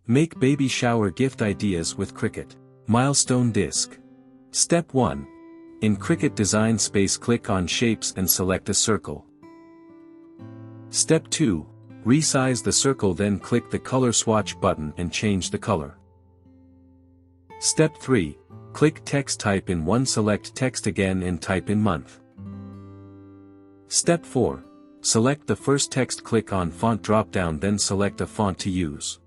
Make baby shower gift ideas with Cricut. Milestone Disc. Step 1. In Cricut Design Space, click on Shapes and select a circle. Step 2. Resize the circle, then click the Color Swatch button and change the color. Step 3. Click Text Type in 1, select Text again and type in month. Step 4. Select the first text, click on Font drop-down, then select a font to use.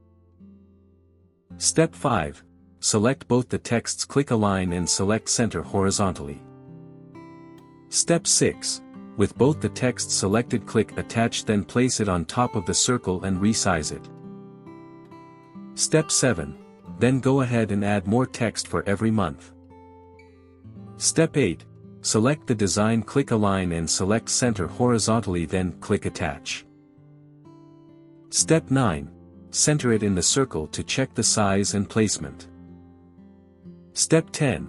Step 5. Select both the texts, click Align and select Center horizontally. Step 6. With both the texts selected, click Attach, then place it on top of the circle and resize it. Step 7. Then go ahead and add more text for every month. Step 8. Select the design, click Align and select Center horizontally, then click Attach. Step 9. Center it in the circle to check the size and placement. Step 10.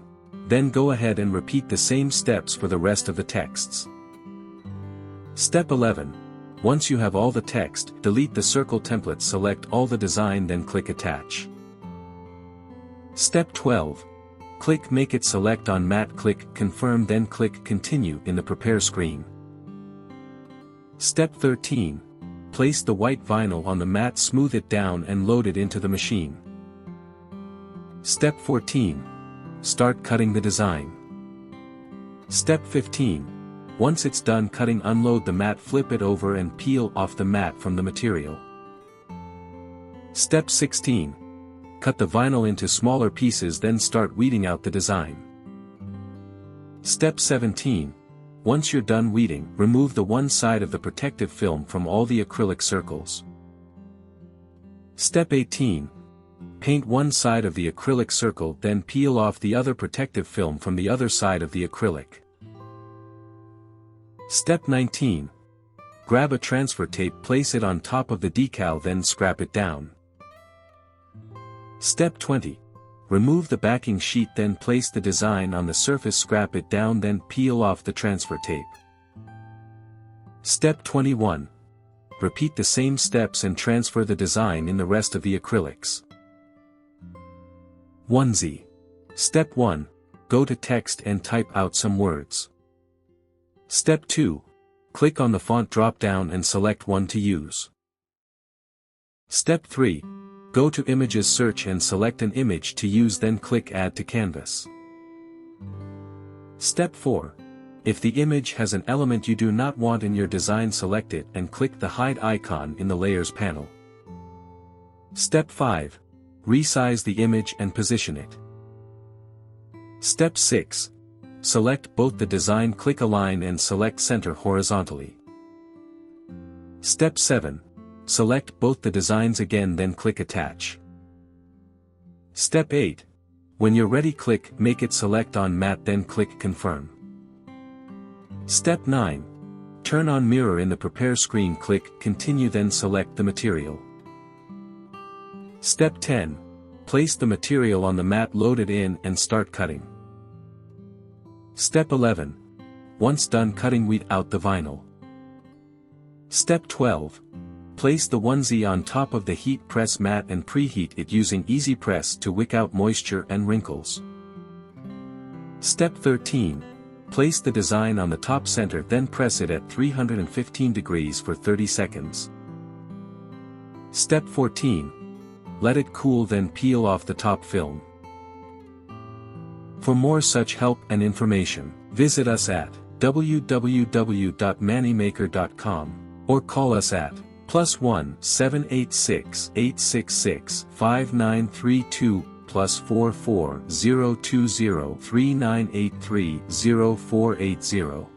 Then go ahead and repeat the same steps for the rest of the texts. Step 11. Once you have all the text, delete the circle template, select all the design, then click Attach. Step 12. Click Make It, select on Matte, click Confirm, then click Continue in the Prepare screen. Step 13. Place the white vinyl on the mat, smooth it down and load it into the machine. Step 14. Start cutting the design. Step 15. Once it's done cutting, unload the mat, flip it over and peel off the mat from the material. Step 16. Cut the vinyl into smaller pieces, then start weeding out the design. Step 17. Once you're done weeding, remove the one side of the protective film from all the acrylic circles. Step 18. Paint one side of the acrylic circle, then peel off the other protective film from the other side of the acrylic. Step 19. Grab a transfer tape, place it on top of the decal, then scrap it down. Step 20. Remove the backing sheet, then place the design on the surface, scrap it down, then peel off the transfer tape. Step 21. Repeat the same steps and transfer the design in the rest of the acrylics. Onesie. Step 1. Go to Text and type out some words. Step 2. Click on the font drop-down and select one to use. Step 3. Go to Images, search and select an image to use, then click Add to Canvas. Step 4. If the image has an element you do not want in your design, select it and click the Hide icon in the Layers panel. Step 5. Resize the image and position it. Step 6. Select both the design, click Align and select Center horizontally. Step 7. Select both the designs again, then click Attach. Step 8. When you're ready, click Make It, select on Matte, then click Confirm. Step 9. Turn on Mirror in the Prepare screen, click Continue, then select the material. Step 10. Place the material on the mat, load it in and start cutting. Step 11. Once done cutting, weed out the vinyl. Step 12. Place the onesie on top of the heat press mat and preheat it using Easy Press to wick out moisture and wrinkles. Step 13. Place the design on the top center, then press it at 315 degrees for 30 seconds. Step 14. Let it cool, then peel off the top film. For more such help and information, visit us at www.mannymaker.com or call us at +1 786 866 5932 +44 020 3983 0480.